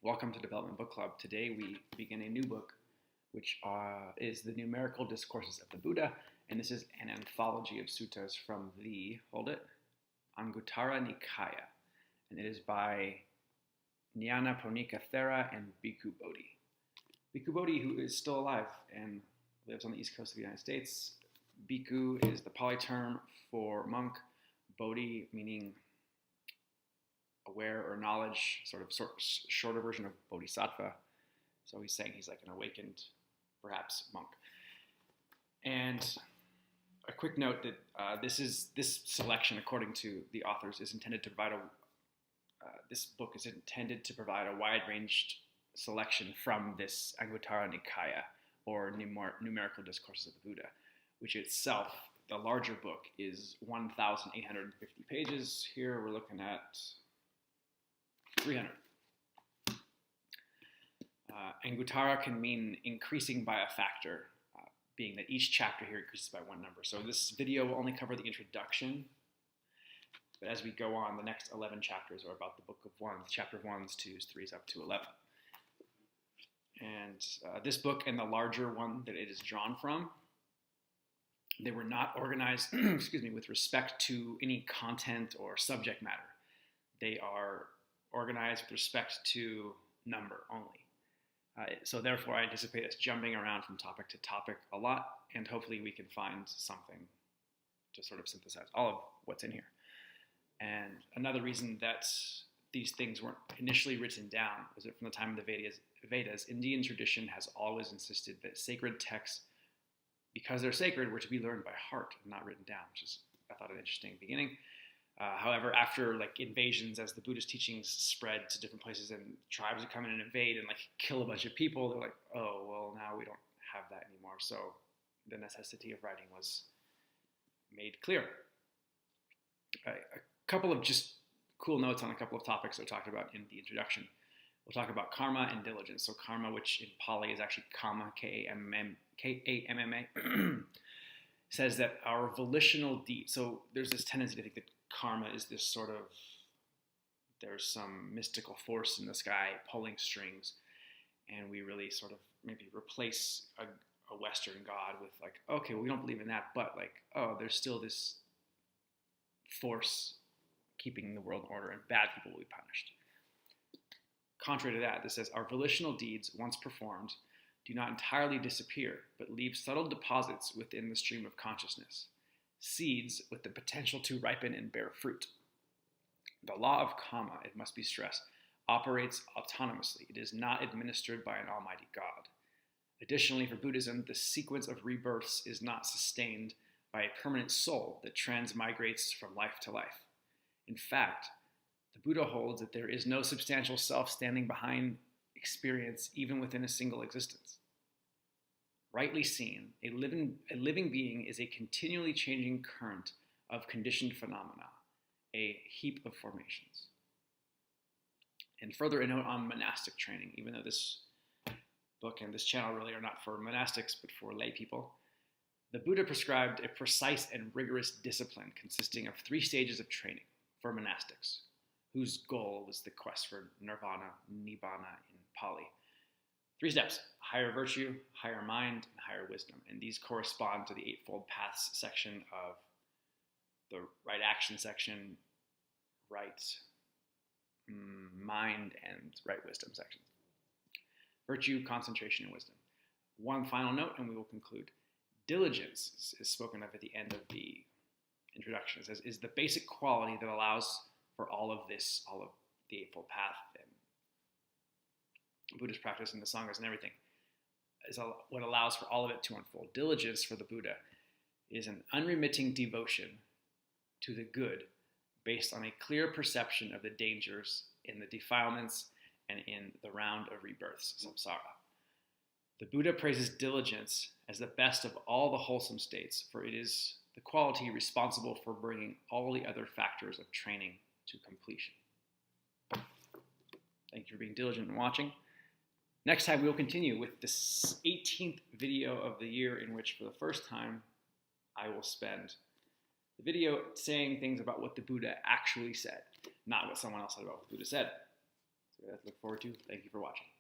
Welcome to Development Book Club. Today we begin a new book, which is the Numerical Discourses of the Buddha, and this is an anthology of suttas from the, Anguttara Nikaya, and it is by Nyanaponika Thera and Bikkhu Bodhi. Bikkhu Bodhi, who is still alive and lives on the east coast of the United States. Bikkhu is the Pali term for monk, Bodhi meaning aware or knowledge, shorter version of bodhisattva. So he's saying he's like an awakened, perhaps, monk. And a quick note that this selection, according to the authors, is intended to provide this book is intended to provide a wide-ranged selection from this Anguttara Nikaya, or Numerical Discourses of the Buddha, which itself, the larger book, is 1,850 pages. Here we're looking at 300. Anguttara can mean increasing by a factor, being that each chapter here increases by one number. So this video will only cover the introduction, but as we go on, the next 11 chapters are about the book of ones, chapter 1s, 2s, 3s, up to 11. And this book and the larger one that it is drawn from, they were not organized with respect to any content or subject matter. They are organized with respect to number only. So therefore, I anticipate us jumping around from topic to topic a lot, and hopefully we can find something to sort of synthesize all of what's in here. And another reason that these things weren't initially written down was that from the time of the Vedas, Indian tradition has always insisted that sacred texts, because they're sacred, were to be learned by heart and not written down, which is, I thought, an interesting beginning. However, after invasions, as the Buddhist teachings spread to different places and tribes would come in and invade and kill a bunch of people, they're like, oh, well, now we don't have that anymore. So the necessity of writing was made clear. A couple of just cool notes on a couple of topics I talked about in the introduction. We'll talk about karma and diligence. So karma, which in Pali is actually Kamma, K-A-M-M-A, says that our volitional deed. So there's this tendency to think that karma is this sort of, there's some mystical force in the sky pulling strings, and we really sort of maybe replace a Western God with okay, well, we don't believe in that, but there's still this force keeping the world in order, and bad people will be punished. Contrary to that, this says our volitional deeds, once performed, do not entirely disappear, but leave subtle deposits within the stream of consciousness, seeds with the potential to ripen and bear fruit. The law of Kamma, it must be stressed, operates autonomously. It is not administered by an almighty God. Additionally, for Buddhism, the sequence of rebirths is not sustained by a permanent soul that transmigrates from life to life. In fact, the Buddha holds that there is no substantial self standing behind experience even within a single existence. Rightly seen, a living being is a continually changing current of conditioned phenomena, a heap of formations. And further, a note on monastic training, even though this book and this channel really are not for monastics but for lay people. The Buddha prescribed a precise and rigorous discipline consisting of 3 stages of training for monastics, whose goal was the quest for nirvana, nibbana in Pali. 3 steps: higher virtue, higher mind, and higher wisdom. And these correspond to the Eightfold Paths section of the right action section, right mind, and right wisdom section. Virtue, concentration, and wisdom. One final note, and we will conclude. Diligence is spoken of at the end of the introduction. It says, is the basic quality that allows for all of this, all of the Eightfold Path and Buddhist practice and the Sanghas and everything, is what allows for all of it to unfold. Diligence for the Buddha is an unremitting devotion to the good based on a clear perception of the dangers in the defilements and in the round of rebirths, samsara. The Buddha praises diligence as the best of all the wholesome states, for it is the quality responsible for bringing all the other factors of training to completion. Thank you for being diligent and watching. Next time, we'll continue with the 18th video of the year, in which, for the first time, I will spend the video saying things about what the Buddha actually said, not what someone else said about what the Buddha said. So we have to look forward to. Thank you for watching.